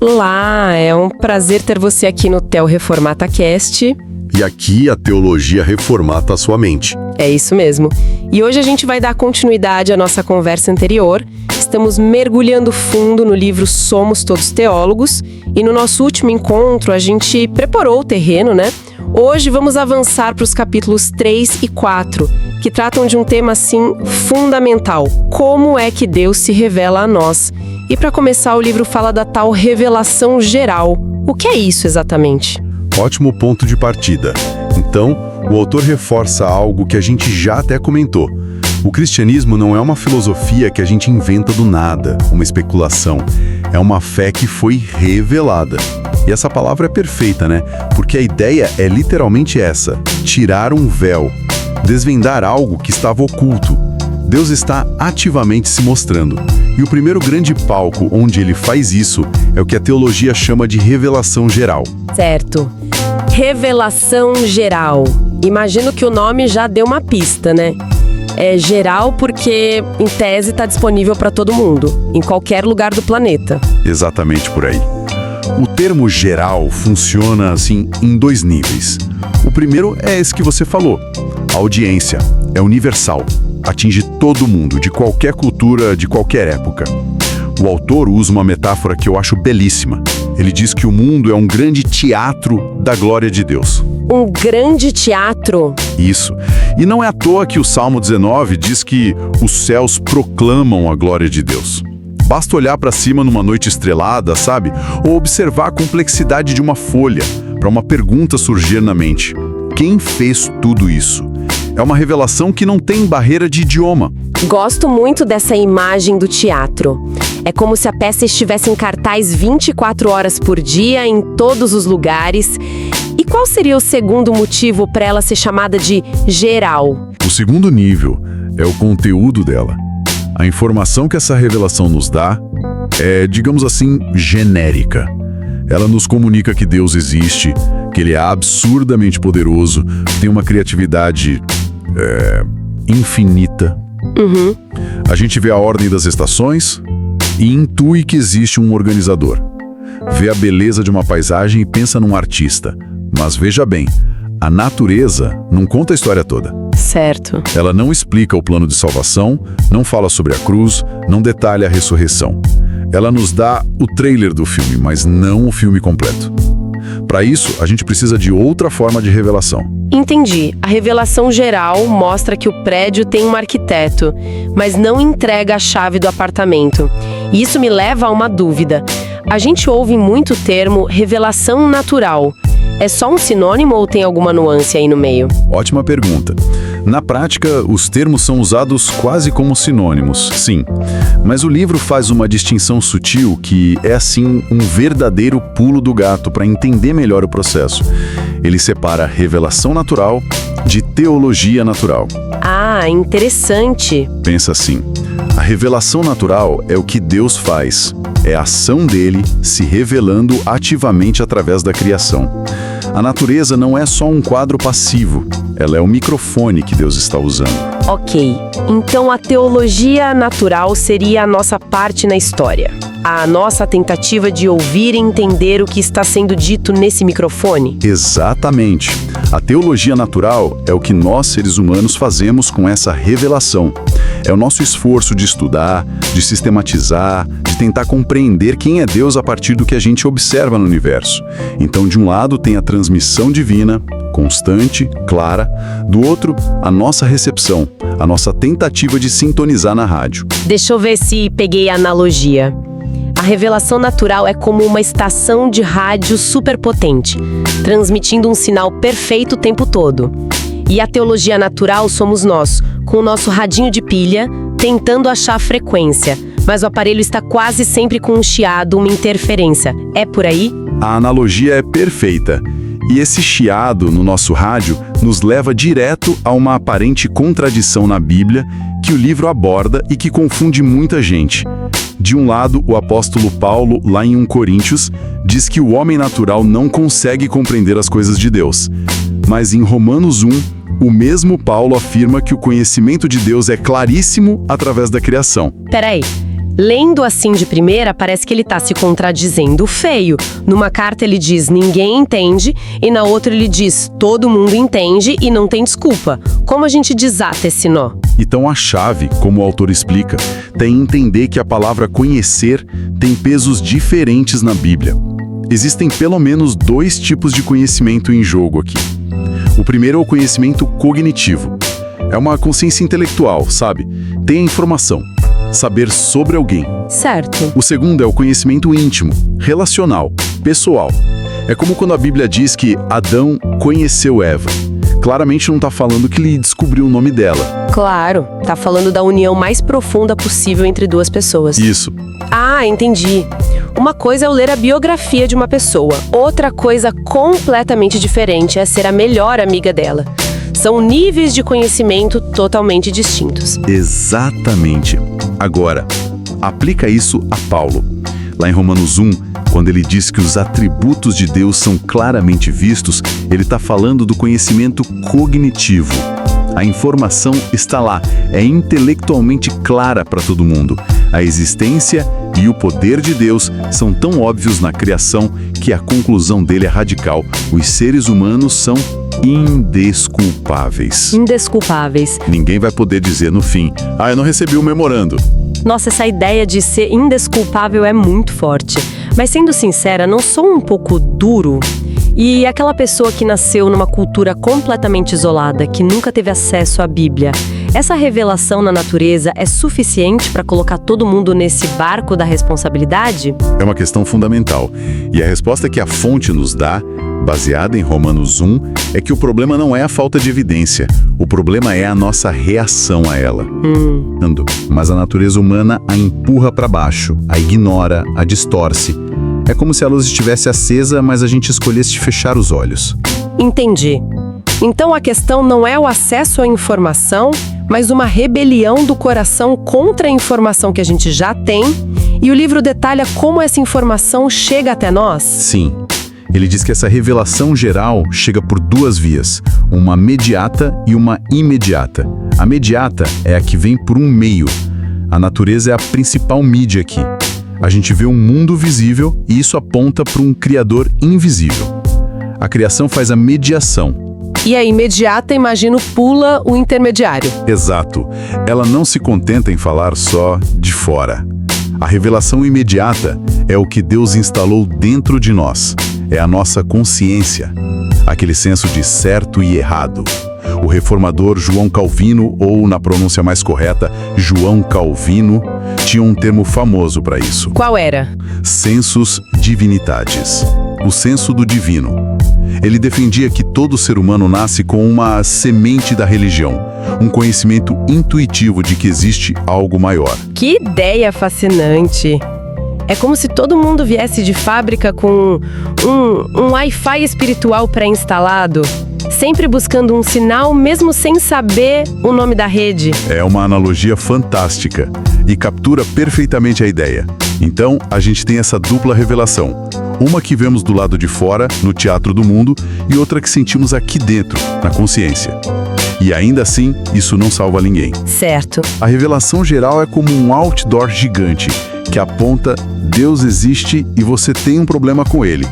Olá, é um prazer ter você aqui no Theo Reformata Cast. E aqui a teologia reformata a sua mente. É isso mesmo. E hoje a gente vai dar continuidade à nossa conversa anterior. Estamos mergulhando fundo no livro Somos Todos Teólogos. E no nosso último encontro a gente preparou o terreno, né? Hoje vamos avançar para os capítulos 3 e 4, que tratam de um tema, assim, fundamental. Como é que Deus se revela a nós? E para começar, o livro fala da tal revelação geral. O que é isso exatamente? Ótimo ponto de partida. Então, o autor reforça algo que a gente já até comentou. O cristianismo não é uma filosofia que a gente inventa do nada, uma especulação. É uma fé que foi revelada. E essa palavra é perfeita, né? Porque a ideia é literalmente essa: tirar um véu, desvendar algo que estava oculto. Deus está ativamente se mostrando. E o primeiro grande palco onde ele faz isso é o que a teologia chama de revelação geral. Certo. Revelação geral. Imagino que o nome já deu uma pista, né? É geral porque, em tese, está disponível para todo mundo, em qualquer lugar do planeta. Exatamente por aí. O termo geral funciona assim em dois níveis. O primeiro é esse que você falou. A audiência é universal, atinge todo mundo, de qualquer cultura, de qualquer época. O autor usa uma metáfora que eu acho belíssima. Ele diz que o mundo é um grande teatro da glória de Deus. Um grande teatro? Isso. E não é à toa que o Salmo 19 diz que os céus proclamam a glória de Deus. Basta olhar para cima numa noite estrelada, sabe? Ou observar a complexidade de uma folha, para uma pergunta surgir na mente. Quem fez tudo isso? É uma revelação que não tem barreira de idioma. Gosto muito dessa imagem do teatro. É como se a peça estivesse em cartaz 24 horas por dia, em todos os lugares. E qual seria o segundo motivo para ela ser chamada de geral? O segundo nível é o conteúdo dela. A informação que essa revelação nos dá é, digamos assim, genérica. Ela nos comunica que Deus existe, que Ele é absurdamente poderoso, tem uma criatividade infinita. Uhum. A gente vê a ordem das estações e intui que existe um organizador. Vê a beleza de uma paisagem e pensa num artista. Mas veja bem, a natureza não conta a história toda. Certo. Ela não explica o plano de salvação, não fala sobre a cruz, não detalha a ressurreição. Ela nos dá o trailer do filme, mas não o filme completo. Para isso, a gente precisa de outra forma de revelação. Entendi. A revelação geral mostra que o prédio tem um arquiteto, mas não entrega a chave do apartamento. E isso me leva a uma dúvida. A gente ouve muito o termo revelação natural. É só um sinônimo ou tem alguma nuance aí no meio? Ótima pergunta. Na prática, os termos são usados quase como sinônimos, sim. Mas o livro faz uma distinção sutil que é, assim, um verdadeiro pulo do gato para entender melhor o processo. Ele separa revelação natural de teologia natural. Ah, interessante. Pensa assim, a revelação natural é o que Deus faz. É a ação dele se revelando ativamente através da criação. A natureza não é só um quadro passivo, ela é o microfone que Deus está usando. Ok, então a teologia natural seria a nossa parte na história. A nossa tentativa de ouvir e entender o que está sendo dito nesse microfone? Exatamente. A teologia natural é o que nós, seres humanos, fazemos com essa revelação. É o nosso esforço de estudar, de sistematizar, de tentar compreender quem é Deus a partir do que a gente observa no universo. Então, de um lado, tem a transmissão divina, constante, clara. Do outro, a nossa recepção, a nossa tentativa de sintonizar na rádio. Deixa eu ver se peguei a analogia. A revelação natural é como uma estação de rádio superpotente, transmitindo um sinal perfeito o tempo todo. E a teologia natural somos nós, com o nosso radinho de pilha, tentando achar a frequência, mas o aparelho está quase sempre com um chiado, uma interferência. É por aí? A analogia é perfeita. E esse chiado no nosso rádio nos leva direto a uma aparente contradição na Bíblia que o livro aborda e que confunde muita gente. De um lado, o apóstolo Paulo, lá em 1 Coríntios, diz que o homem natural não consegue compreender as coisas de Deus. Mas em Romanos 1, o mesmo Paulo afirma que o conhecimento de Deus é claríssimo através da criação. Peraí, Lendo assim de primeira, parece que ele tá se contradizendo feio. Numa carta ele diz, ninguém entende, e na outra ele diz, todo mundo entende e não tem desculpa. Como a gente desata esse nó? Então a chave, como o autor explica, tem entender que a palavra conhecer tem pesos diferentes na Bíblia. Existem pelo menos 2 tipos de conhecimento em jogo aqui. O primeiro é o conhecimento cognitivo. É uma consciência intelectual, sabe? Tem a informação. Saber sobre alguém. Certo. O segundo é o conhecimento íntimo, relacional, pessoal. É como quando a Bíblia diz que Adão conheceu Eva. Claramente não está falando que ele descobriu o nome dela. Claro, tá falando da união mais profunda possível entre 2 pessoas. Isso. Ah, entendi. Uma coisa é eu ler a biografia de uma pessoa. Outra coisa completamente diferente é ser a melhor amiga dela. São níveis de conhecimento totalmente distintos. Exatamente. Agora, aplica isso a Paulo. Lá em Romanos 1, quando ele diz que os atributos de Deus são claramente vistos, ele está falando do conhecimento cognitivo. A informação está lá, é intelectualmente clara para todo mundo. A existência e o poder de Deus são tão óbvios na criação que a conclusão dele é radical. Os seres humanos são indesculpáveis. Indesculpáveis. Ninguém vai poder dizer no fim, eu não recebi o memorando. Nossa, essa ideia de ser indesculpável é muito forte. Mas sendo sincera, não sou um pouco duro? E aquela pessoa que nasceu numa cultura completamente isolada, que nunca teve acesso à Bíblia, essa revelação na natureza é suficiente para colocar todo mundo nesse barco da responsabilidade? É uma questão fundamental. E a resposta que a fonte nos dá, baseada em Romanos 1, é que o problema não é a falta de evidência. O problema é a nossa reação a ela. Mas a natureza humana a empurra para baixo, a ignora, a distorce. É como se a luz estivesse acesa, mas a gente escolhesse fechar os olhos. Entendi. Então a questão não é o acesso à informação, mas uma rebelião do coração contra a informação que a gente já tem, e o livro detalha como essa informação chega até nós? Sim. Ele diz que essa revelação geral chega por 2 vias, uma mediata e uma imediata. A mediata é a que vem por um meio. A natureza é a principal mídia aqui. A gente vê um mundo visível e isso aponta para um criador invisível. A criação faz a mediação. E a imediata, imagino, pula o intermediário. Exato. Ela não se contenta em falar só de fora. A revelação imediata é o que Deus instalou dentro de nós. É a nossa consciência. Aquele senso de certo e errado. O reformador João Calvino, ou na pronúncia mais correta, João Calvino, tinha um termo famoso para isso. Qual era? Sensus divinitatis. O senso do divino. Ele defendia que todo ser humano nasce com uma semente da religião, um conhecimento intuitivo de que existe algo maior. Que ideia fascinante! É como se todo mundo viesse de fábrica com um Wi-Fi espiritual pré-instalado, sempre buscando um sinal, mesmo sem saber o nome da rede. É uma analogia fantástica e captura perfeitamente a ideia. Então, a gente tem essa dupla revelação. Uma que vemos do lado de fora, no teatro do mundo, e outra que sentimos aqui dentro, na consciência. E ainda assim, isso não salva ninguém. Certo. A revelação geral é como um outdoor gigante, que aponta Deus existe e você tem um problema com ele,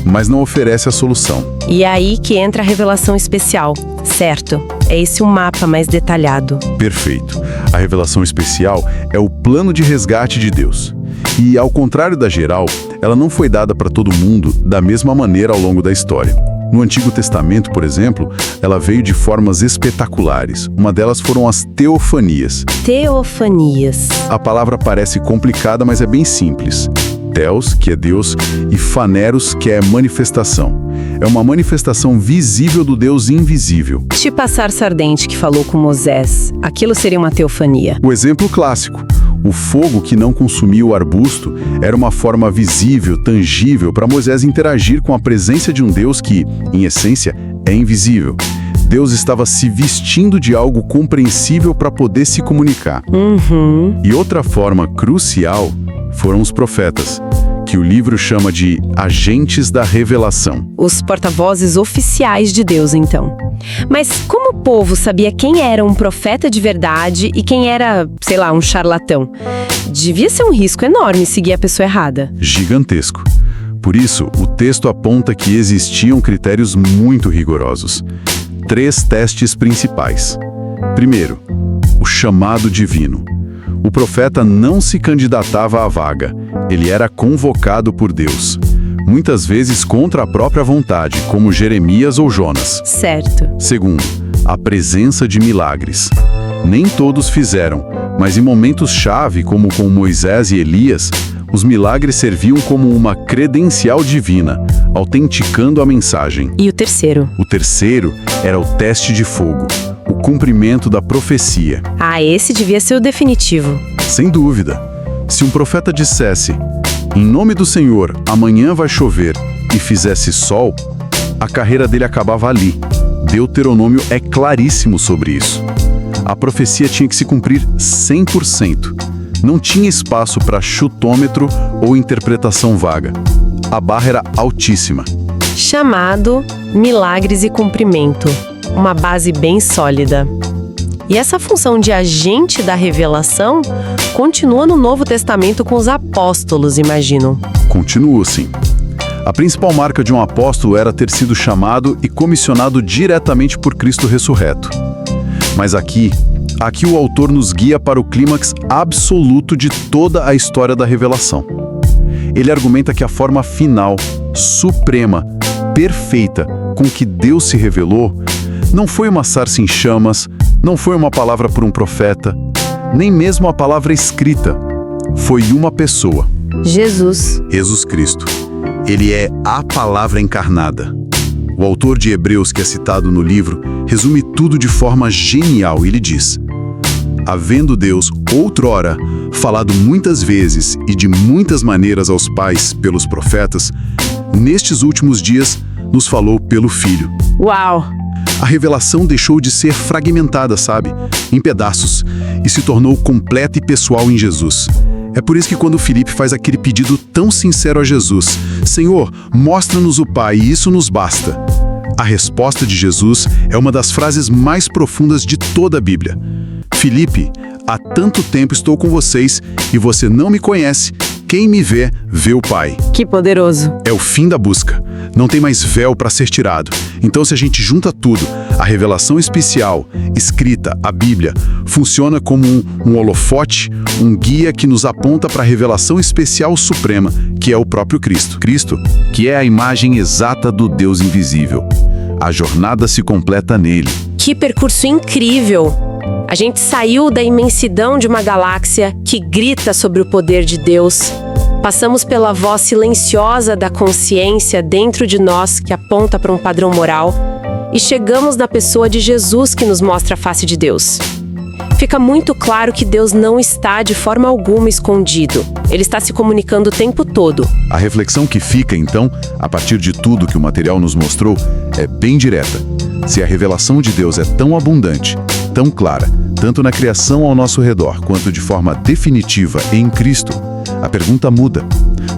mas não oferece a solução. E é aí que entra a revelação especial. Certo. É esse o mapa mais detalhado. Perfeito. A revelação especial é o plano de resgate de Deus. E, ao contrário da geral, ela não foi dada para todo mundo da mesma maneira ao longo da história. No Antigo Testamento, por exemplo, ela veio de formas espetaculares. Uma delas foram as teofanias. Teofanias. A palavra parece complicada, mas é bem simples. Theos, que é Deus, e Phaneros, que é manifestação. É uma manifestação visível do Deus invisível. Tipo a sarça ardente que falou com Moisés. Aquilo seria uma teofania. O exemplo clássico. O fogo que não consumia o arbusto era uma forma visível, tangível, para Moisés interagir com a presença de um Deus que, em essência, é invisível. Deus estava se vestindo de algo compreensível para poder se comunicar. E outra forma crucial foram os profetas, que o livro chama de agentes da revelação. Os porta-vozes oficiais de Deus, então. Mas como o povo sabia quem era um profeta de verdade e quem era, sei lá, um charlatão? Devia ser um risco enorme seguir a pessoa errada. Gigantesco. Por isso, o texto aponta que existiam critérios muito rigorosos. 3 testes principais. Primeiro, o chamado divino. O profeta não se candidatava à vaga, ele era convocado por Deus. Muitas vezes contra a própria vontade, como Jeremias ou Jonas. Certo. Segundo, a presença de milagres. Nem todos fizeram, mas em momentos-chave, como com Moisés e Elias, os milagres serviam como uma credencial divina, autenticando a mensagem. E o terceiro? O terceiro era o teste de fogo, o cumprimento da profecia. Esse devia ser o definitivo. Sem dúvida. Se um profeta dissesse, em nome do Senhor, amanhã vai chover, e fizesse sol, a carreira dele acabava ali. Deuteronômio é claríssimo sobre isso. A profecia tinha que se cumprir 100%. Não tinha espaço para chutômetro ou interpretação vaga. A barra era altíssima. Chamado, milagres e cumprimento. Uma base bem sólida. E essa função de agente da revelação continua no Novo Testamento com os apóstolos, imagino. Continua, sim. A principal marca de um apóstolo era ter sido chamado e comissionado diretamente por Cristo ressurreto. Mas aqui o autor nos guia para o clímax absoluto de toda a história da revelação. Ele argumenta que a forma final, suprema, perfeita com que Deus se revelou não foi uma sarça em chamas, não foi uma palavra por um profeta, nem mesmo a palavra escrita. Foi uma pessoa. Jesus Cristo. Ele é a palavra encarnada. O autor de Hebreus, que é citado no livro, resume tudo de forma genial. Ele diz: havendo Deus, outrora, falado muitas vezes e de muitas maneiras aos pais pelos profetas, nestes últimos dias nos falou pelo Filho. Uau! A revelação deixou de ser fragmentada, sabe? Em pedaços, e se tornou completa e pessoal em Jesus. É por isso que quando Filipe faz aquele pedido tão sincero a Jesus, Senhor, mostra-nos o Pai e isso nos basta. A resposta de Jesus é uma das frases mais profundas de toda a Bíblia. Filipe, há tanto tempo estou com vocês e você não me conhece. Quem me vê, vê o Pai. Que poderoso. É o fim da busca. Não tem mais véu para ser tirado. Então, se a gente junta tudo, a revelação especial, escrita, a Bíblia, funciona como um holofote, um guia que nos aponta para a revelação especial suprema, que é o próprio Cristo. Cristo, que é a imagem exata do Deus invisível. A jornada se completa nele. Que percurso incrível! A gente saiu da imensidão de uma galáxia que grita sobre o poder de Deus. Passamos pela voz silenciosa da consciência dentro de nós que aponta para um padrão moral e chegamos na pessoa de Jesus que nos mostra a face de Deus. Fica muito claro que Deus não está de forma alguma escondido. Ele está se comunicando o tempo todo. A reflexão que fica, então, a partir de tudo que o material nos mostrou, é bem direta. Se a revelação de Deus é tão abundante, tão clara, tanto na criação ao nosso redor, quanto de forma definitiva em Cristo, a pergunta muda.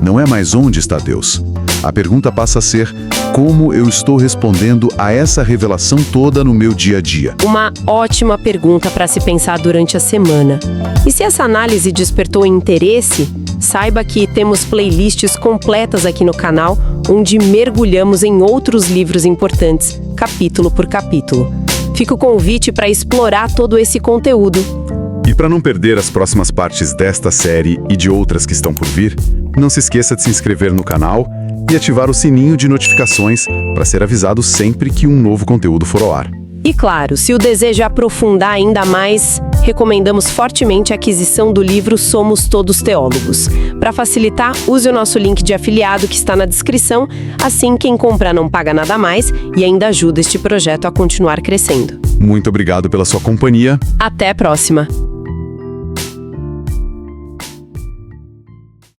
Não é mais onde está Deus. A pergunta passa a ser como eu estou respondendo a essa revelação toda no meu dia a dia. Uma ótima pergunta para se pensar durante a semana. E se essa análise despertou interesse, saiba que temos playlists completas aqui no canal, onde mergulhamos em outros livros importantes, capítulo por capítulo. Fica o convite para explorar todo esse conteúdo. E para não perder as próximas partes desta série e de outras que estão por vir, não se esqueça de se inscrever no canal e ativar o sininho de notificações para ser avisado sempre que um novo conteúdo for ao ar. E claro, se o desejo é aprofundar ainda mais, recomendamos fortemente a aquisição do livro Somos Todos Teólogos. Para facilitar, use o nosso link de afiliado que está na descrição, assim quem comprar não paga nada mais e ainda ajuda este projeto a continuar crescendo. Muito obrigado pela sua companhia. Até a próxima!